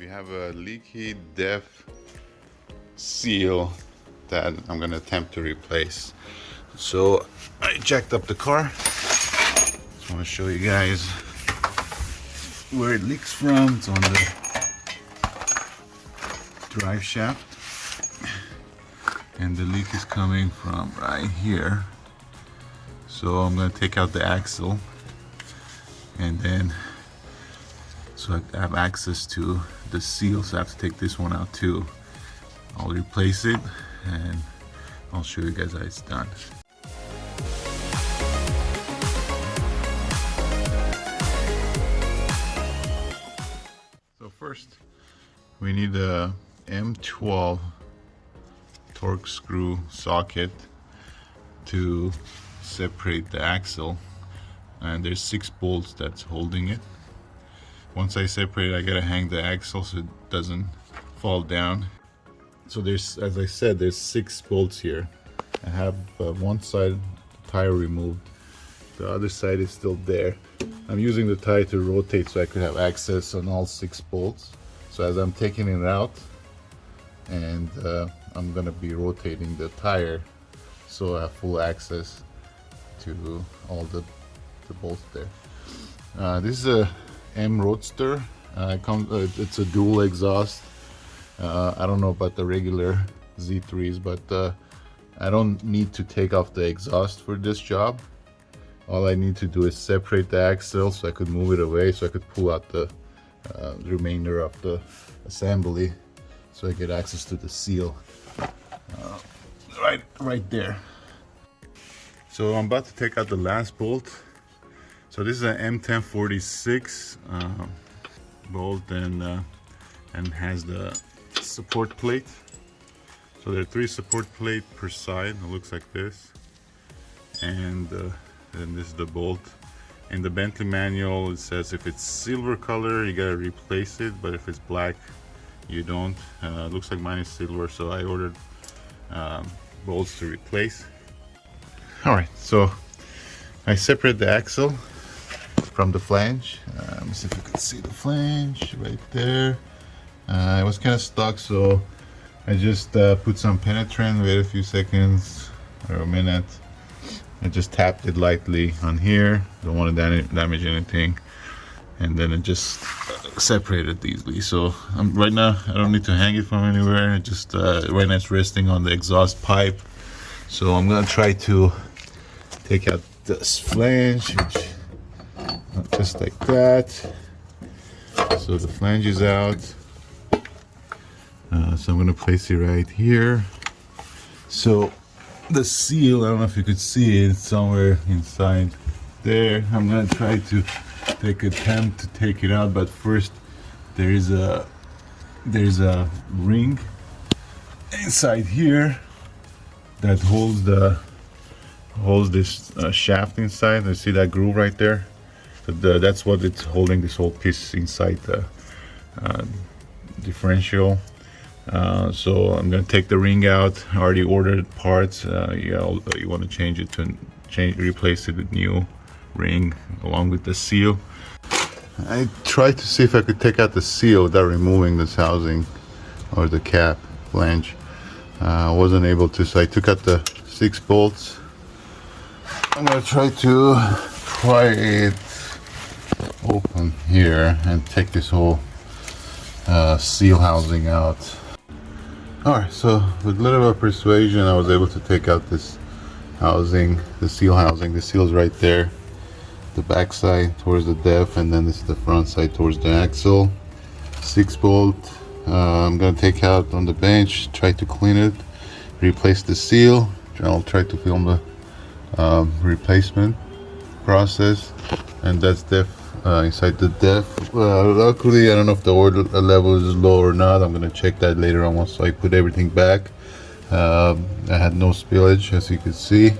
we have a leaky def seal that I'm gonna attempt to replace. So I jacked up the car. Just want to show you guys where it leaks from. It's on the drive shaft, and the leak is coming from right here. So I'm gonna take out the axle, and then so I have access to the seal, so I have to take this one out too. I'll replace it and I'll show you guys how it's done. So first we need a M12 torque screw socket to separate the axle, and there's 6 bolts that's holding it. Once I separate it, I gotta hang the axle so it doesn't fall down. So there's, as I said, there's 6 bolts here. I have one side tire removed, the other side is still there. I'm using the tire to rotate so I could have access on all 6 bolts. So as I'm taking it out, and I'm gonna be rotating the tire so I have full access to all the bolts there. This is a M Roadster. It's a dual exhaust. I don't know about the regular Z3s, but I don't need to take off the exhaust for this job. All I need to do is separate the axle so I could move it away, so I could pull out the remainder of the assembly, so I get access to the seal right there. So I'm about to take out the last bolt. So this is an M1046 bolt, and has the support plate. So there are 3 support plates per side. It looks like this, and then this is the bolt. In the Bentley manual, it says if it's silver color, you gotta replace it, but if it's black, you don't. It looks like mine is silver, so I ordered bolts to replace. All right, so I separate the axle from the flange. Let me see if you can see the flange right there. It was kind of stuck, so I just put some penetrant, wait a few seconds or a minute. I just tapped it lightly on here. Don't want to damage anything, and then it just separated easily. So right now I don't need to hang it from anywhere. It just right now it's resting on the exhaust pipe. So I'm gonna try to take out this flange, just like that. So the flange is out. So I'm gonna place it right here. So the seal, I don't know if you could see it, it's somewhere inside there. I'm gonna try to attempt to take it out, but first there's a ring inside here that holds this shaft inside. You see that groove right there? So that's what it's holding, this whole piece inside the differential. So I'm gonna take the ring out. I already ordered parts. You want to change it to replace it with new ring along with the seal. I tried to see if I could take out the seal without removing this housing or the cap flange. I wasn't able to, so I took out the 6 bolts. I'm gonna try it open here and take this whole seal housing out. Alright, so with a little bit of persuasion, I was able to take out this housing, the seal housing. The seal's right there, the back side towards the def, and then this is the front side towards the axle. 6 bolt. I'm gonna take out on the bench, try to clean it, replace the seal. I'll try to film the replacement process, and that's def inside the def. Luckily, I don't know if the oil level is low or not. I'm gonna check that later on once I put everything back. I had no spillage, as you can see.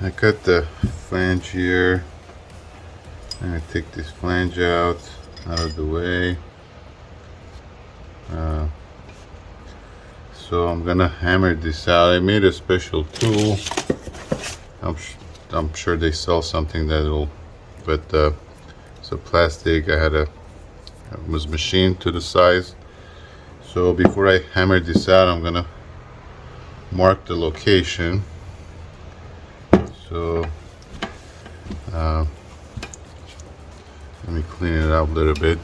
I cut the flange here. I'm gonna take this flange out of the way. So I'm gonna hammer this out. I made a special tool. I'm sure they sell something that will, but it's a plastic. I had a It was machined to the size. So before I hammer this out, I'm gonna mark the location. So let me clean it up a little bit.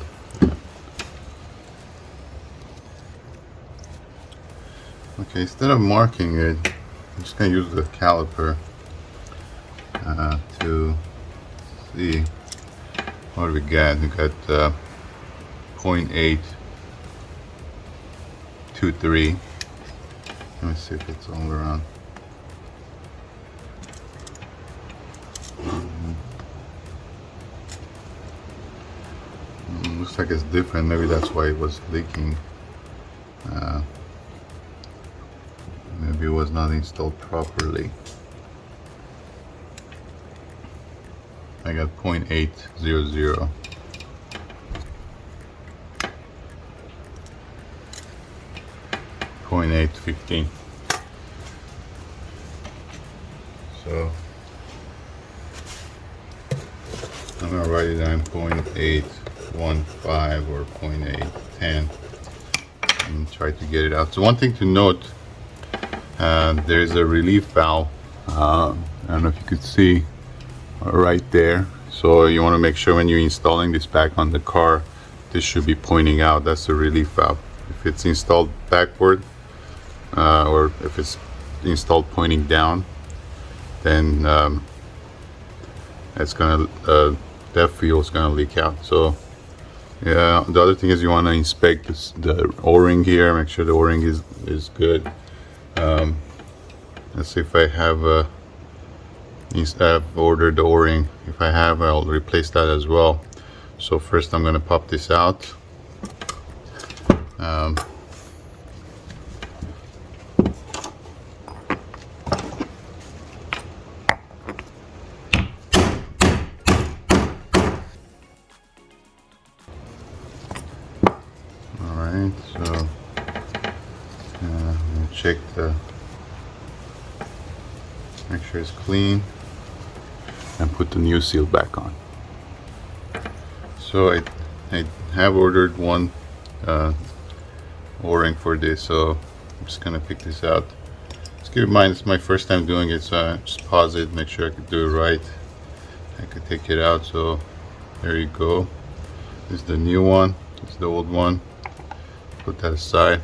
Okay, instead of marking it, I'm just gonna use the caliper to see what do we got. We got 0.823. Let me see if it's all around. Looks like it's different. Maybe that's why it was leaking. Maybe it was not installed properly. I got 0.800. .815. So I'm gonna write it down 0.815 or 0.810 and try to get it out. So one thing to note, there's a relief valve. I don't know if you could see right there. So you want to make sure when you're installing this back on the car, this should be pointing out. That's the relief valve. If it's installed backward, or if it's installed pointing down, then it's gonna that fuel is gonna leak out. So yeah, the other thing is you want to inspect the o-ring here, make sure the o-ring is good. Let's see if I have I've ordered the o-ring. If I have, I'll replace that as well. So first I'm gonna pop this out. Alright, so I'm gonna check make sure it's clean and put the new seal back on. So I have ordered one o-ring for this, so I'm just gonna pick this out. Just keep in mind it's my first time doing it, so I just pause it, make sure I could do it right. I could take it out. So there you go. This is the new one, this is the old one. Put that aside.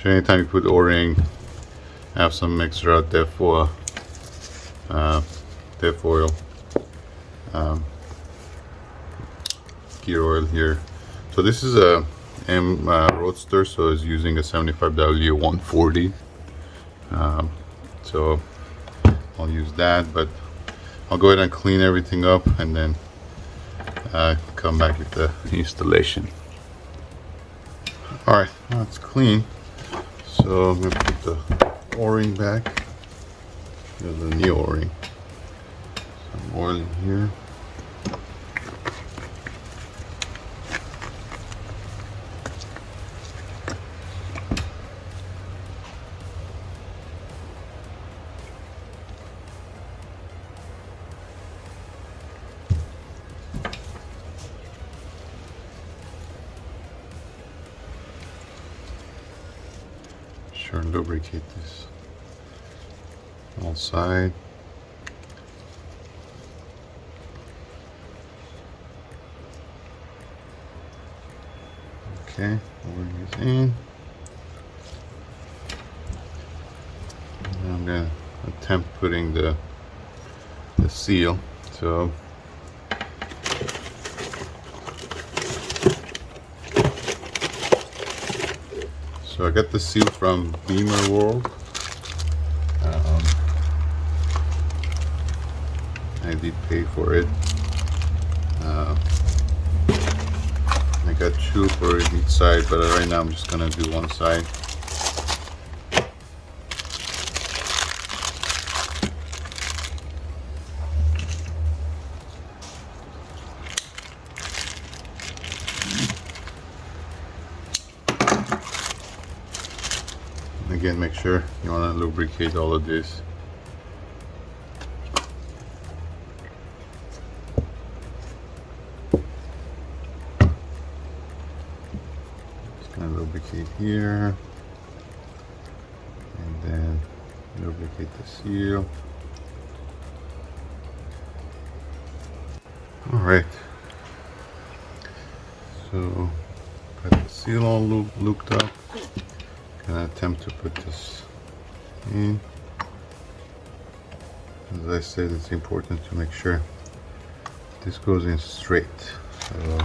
So anytime you put o-ring, have some extra def oil, gear oil here. So this is a M Roadster, so it's using a 75W140. So I'll use that, but I'll go ahead and clean everything up and then come back with the installation. All right, now it's clean. So I'm gonna put the o-ring back. There's a new o-ring. Some oil in here. Sure, lubricate this all side. Okay, o-ring is in. And I'm gonna attempt putting the seal. So I got the seal from Beamer World. I did pay for it. I got two for each side, but right now I'm just gonna do one side. Again, make sure you want to lubricate all of this. and lubricate here, and then lubricate the seal. All right, so got the seal all looped up. Gonna attempt to put this in. As I said, it's important to make sure this goes in straight. So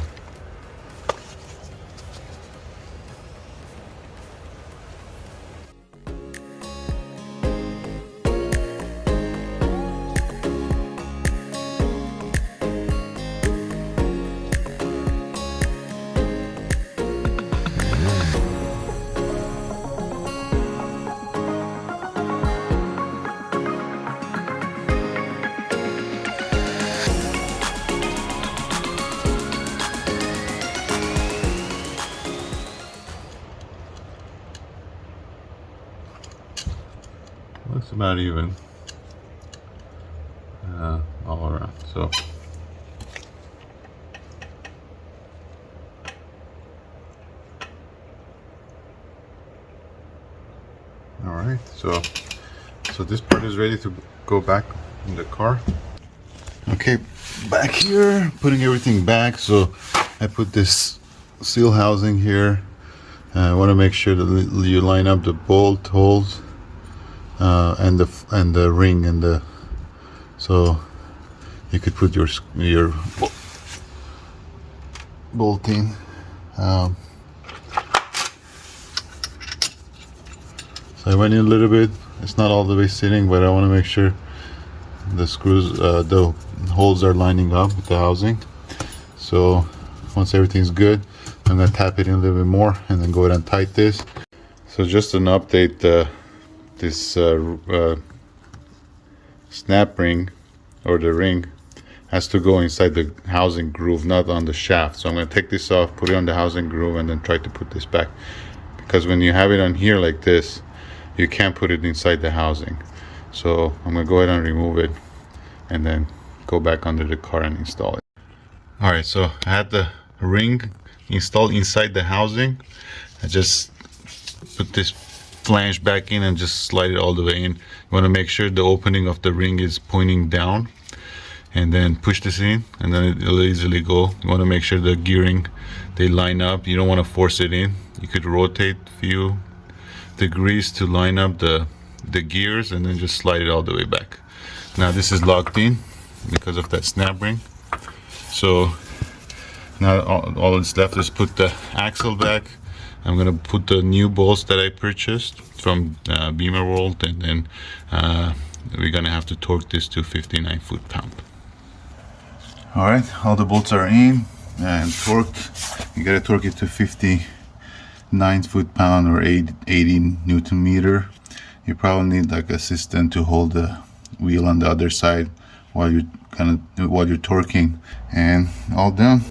looks about even all around. So all right, so this part is ready to go back in the car. Okay, back here, putting everything back. So I put this seal housing here. I want to make sure that you line up the bolt holes and the ring and the, so you could put your bolt in. So I went in a little bit. It's not all the way sitting, but I want to make sure the screws, the holes are lining up with the housing. So once everything's good, I'm gonna tap it in a little bit more and then go ahead and tighten this. So just an update, this snap ring, or the ring, has to go inside the housing groove, not on the shaft. So I'm gonna take this off, put it on the housing groove, and then try to put this back. Because when you have it on here like this, you can't put it inside the housing. So I'm gonna go ahead and remove it and then go back under the car and install it. All right, so I had the ring installed inside the housing. I just put this flange back in and just slide it all the way in. You want to make sure the opening of the ring is pointing down, and then push this in, and then it'll easily go. You want to make sure the gearing, they line up. You don't want to force it in. You could rotate a few degrees to line up the gears, and then just slide it all the way back. Now this is locked in because of that snap ring. So now all that's left is put the axle back. I'm gonna put the new bolts that I purchased from BMW, and then we're gonna have to torque this to 59 foot-pound. All right, all the bolts are in and torqued. You gotta torque it to 59 foot-pound or 80 Newton meter. You probably need like assistant to hold the wheel on the other side while you're torquing, and all done.